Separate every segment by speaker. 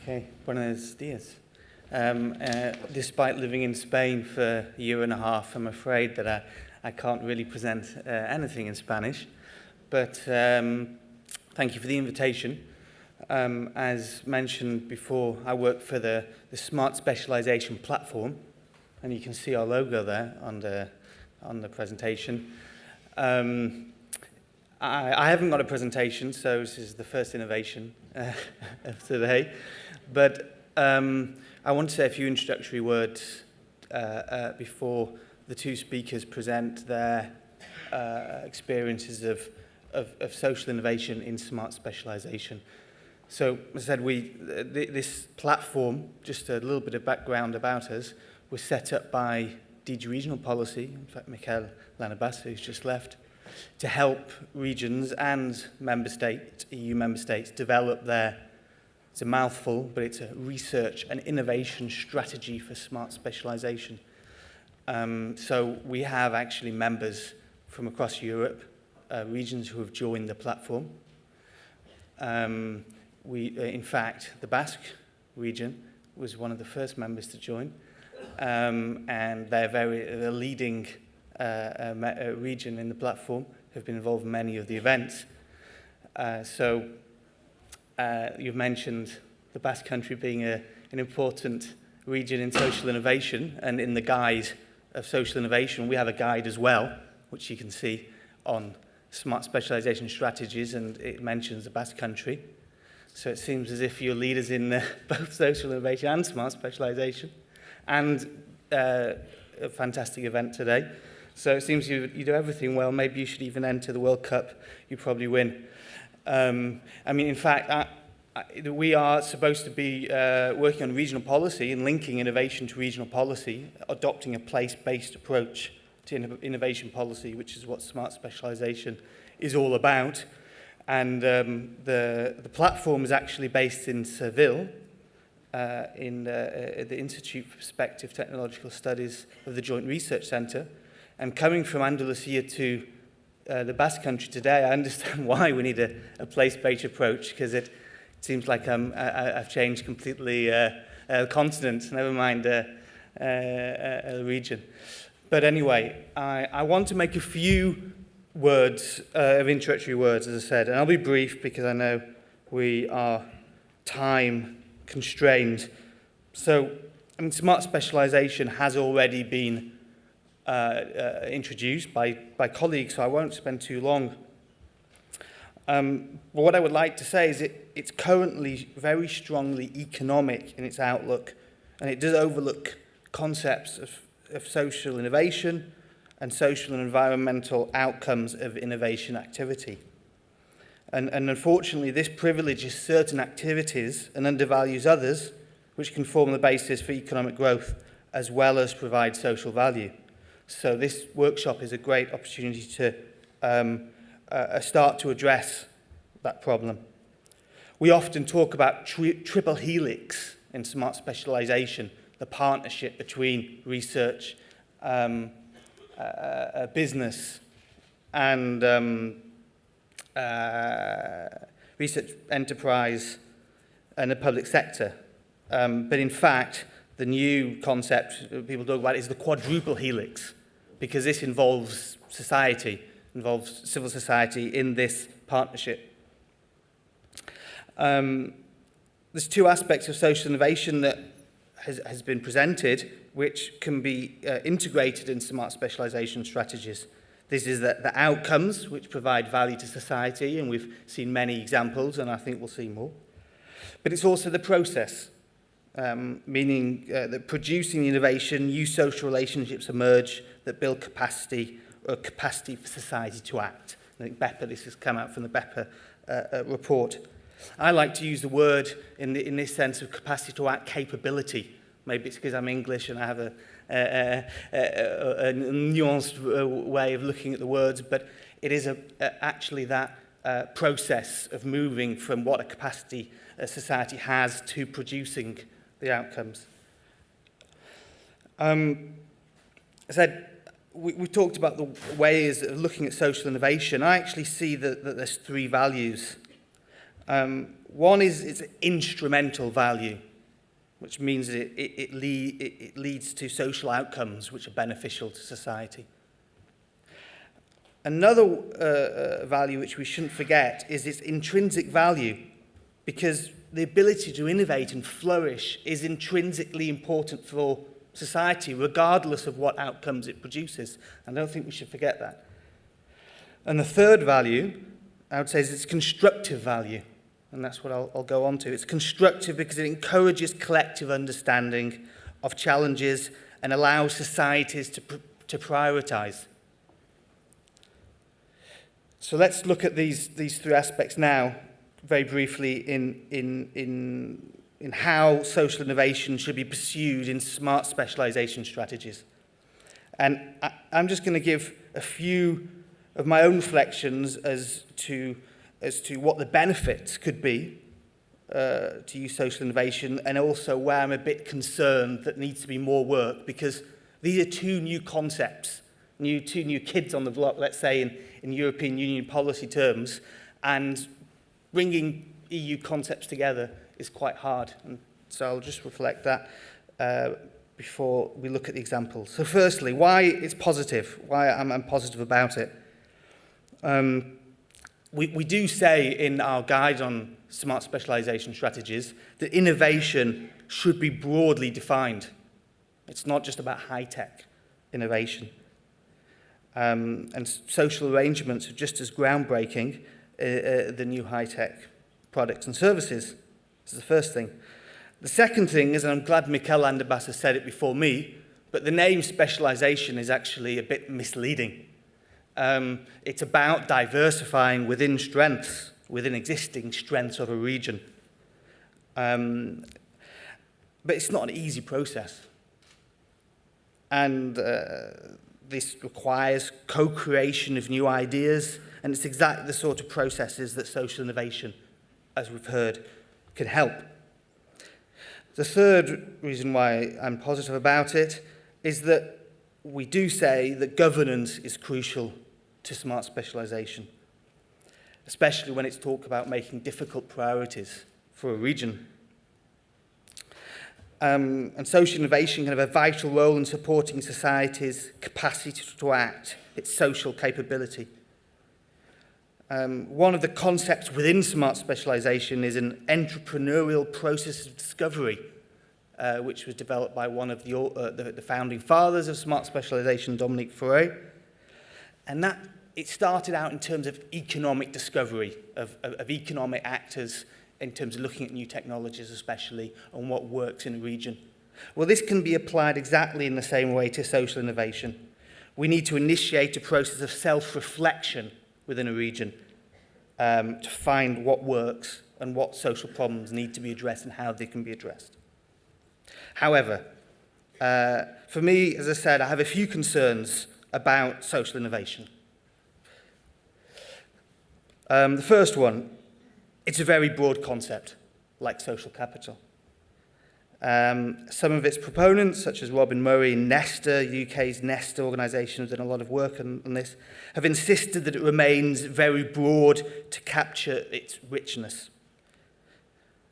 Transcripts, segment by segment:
Speaker 1: Okay, buenos dias. Despite living in Spain for a year and a half, I'm afraid that I can't really present anything in Spanish, but thank you for the invitation. As mentioned before, I work for the Smart Specialization Platform, and you can see our logo there on the presentation. I haven't got a presentation, so this is the first innovation of today. But I want to say a few introductory words before the two speakers present their experiences of social innovation in smart specialization. So, as I said, this platform, just a little bit of background about us, was set up by DG Regional Policy, in fact, Michael Lanabas, who's just left, to help regions and member states, EU member states, develop their, it's a mouthful, but it's a research and innovation strategy for smart specialization. So we have actually members from across Europe, regions who have joined the platform. In fact, the Basque region was one of the first members to join, and they're leading region in the platform, have been involved in many of the events. You've mentioned the Basque Country being an important region in social innovation, and in the guide of social innovation, we have a guide as well, which you can see on smart specialization strategies, and it mentions the Basque Country. So it seems as if you're leaders in both social innovation and smart specialization, and a fantastic event today. So it seems you do everything well. Maybe you should even enter the World Cup. You probably win. In fact, we are supposed to be working on regional policy and linking innovation to regional policy, adopting a place-based approach to innovation policy, which is what smart specialization is all about. And the platform is actually based in Seville, in the Institute for Perspective Technological Studies of the Joint Research Centre. And coming from Andalusia to the Basque Country today, I understand why we need a place-based approach, because it seems like I've changed completely continent, never mind a region. But anyway, I want to make a few words of introductory words, as I said, and I'll be brief because I know we are time constrained. So, smart specialization has already been introduced by colleagues, so I won't spend too long. But what I would like to say is it's currently very strongly economic in its outlook, and it does overlook concepts of social innovation and social and environmental outcomes of innovation activity. And unfortunately, this privileges certain activities and undervalues others, which can form the basis for economic growth as well as provide social value. So this workshop is a great opportunity to start to address that problem. We often talk about triple helix in smart specialization, the partnership between research, business, and research enterprise and the public sector. But in fact, the new concept people talk about is the quadruple helix, because this involves society, involves civil society in this partnership. There's two aspects of social innovation that has been presented, which can be integrated in smart specialization strategies. This is the outcomes, which provide value to society, and we've seen many examples, and I think we'll see more. But it's also the process, meaning that producing innovation, new social relationships emerge that build capacity, or capacity for society to act. I think BEPA, this has come out from the BEPA report. I like to use the word in this sense of capacity to act, capability. Maybe it's because I'm English and I have a nuanced way of looking at the words, but it is actually that process of moving from what a capacity society has to producing the outcomes. As I said, we talked about the ways of looking at social innovation. I actually see that there's three values. One is its instrumental value, which means it leads to social outcomes which are beneficial to society. Another value which we shouldn't forget is its intrinsic value, because the ability to innovate and flourish is intrinsically important for society, regardless of what outcomes it produces. I don't think we should forget that. And the third value, I would say, is its constructive value. And that's what I'll go on to. It's constructive because it encourages collective understanding of challenges and allows societies to prioritize. So let's look at these three aspects now, very briefly, in how social innovation should be pursued in smart specialization strategies. And I'm just going to give a few of my own reflections as to what the benefits could be to use social innovation, and also where I'm a bit concerned that needs to be more work, because these are two new concepts, two new kids on the block, let's say, in European Union policy terms, and bringing EU concepts together is quite hard. And so I'll just reflect that before we look at the examples. So firstly, why it's positive, why I'm positive about it. We do say in our guide on smart specialization strategies that innovation should be broadly defined. It's not just about high-tech innovation. And social arrangements are just as groundbreaking the new high-tech products and services. This is the first thing. The second thing is, and I'm glad Mikel Además has said it before me, but the name specialization is actually a bit misleading. It's about diversifying within strengths, within existing strengths of a region. But it's not an easy process. And this requires co-creation of new ideas, and it's exactly the sort of processes that social innovation, as we've heard, can help. The third reason why I'm positive about it is that we do say that governance is crucial to smart specialization, especially when it's talk about making difficult priorities for a region. And social innovation can have a vital role in supporting society's capacity to act, its social capability. One of the concepts within smart specialization is an entrepreneurial process of discovery, which was developed by one of the founding fathers of smart specialization, Dominique Faure. And that it started out in terms of economic discovery, of economic actors, in terms of looking at new technologies especially, and what works in a region. Well, this can be applied exactly in the same way to social innovation. We need to initiate a process of self-reflection within a region to find what works and what social problems need to be addressed and how they can be addressed. However, for me, as I said, I have a few concerns about social innovation. The first one, it's a very broad concept, like social capital. Some of its proponents, such as Robin Murray and Nesta, UK's Nesta organisation, has done a lot of work on this, have insisted that it remains very broad to capture its richness.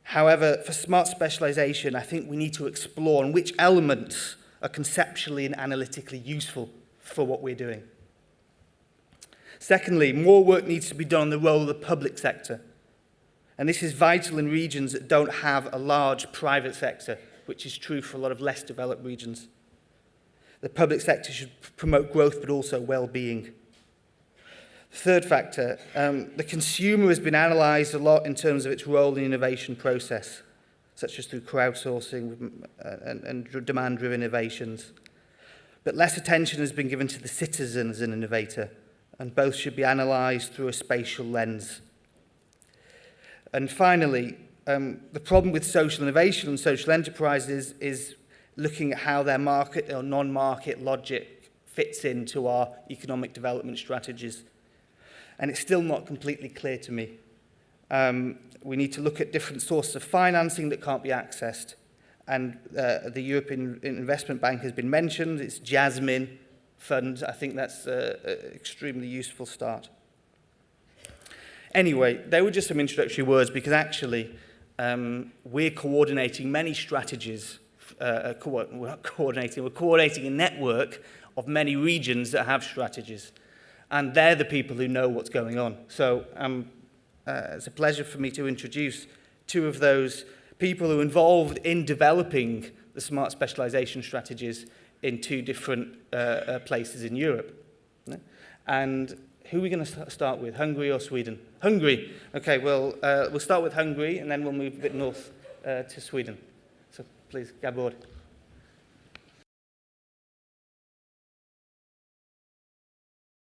Speaker 1: However, for smart specialisation, I think we need to explore on which elements are conceptually and analytically useful for what we're doing. Secondly, more work needs to be done on the role of the public sector. And this is vital in regions that don't have a large private sector, which is true for a lot of less developed regions. The public sector should promote growth, but also well-being. Third factor, the consumer has been analysed a lot in terms of its role in the innovation process, such as through crowdsourcing and demand-driven innovations. But less attention has been given to the citizen as an innovator, and both should be analysed through a spatial lens. And finally, the problem with social innovation and social enterprises is looking at how their market or non-market logic fits into our economic development strategies. And it's still not completely clear to me. We need to look at different sources of financing that can't be accessed. And the European Investment Bank has been mentioned. It's Jasmine Fund. I think that's an extremely useful start. Anyway, they were just some introductory words because actually we're coordinating many strategies. We're not coordinating, we're coordinating a network of many regions that have strategies. And they're the people who know what's going on. So it's a pleasure for me to introduce two of those people who are involved in developing the smart specialization strategies in two different places in Europe. And who are we going to start with, Hungary or Sweden? Hungary. Okay, well, we'll start with Hungary and then we'll move a bit north to Sweden. So please, Gabor.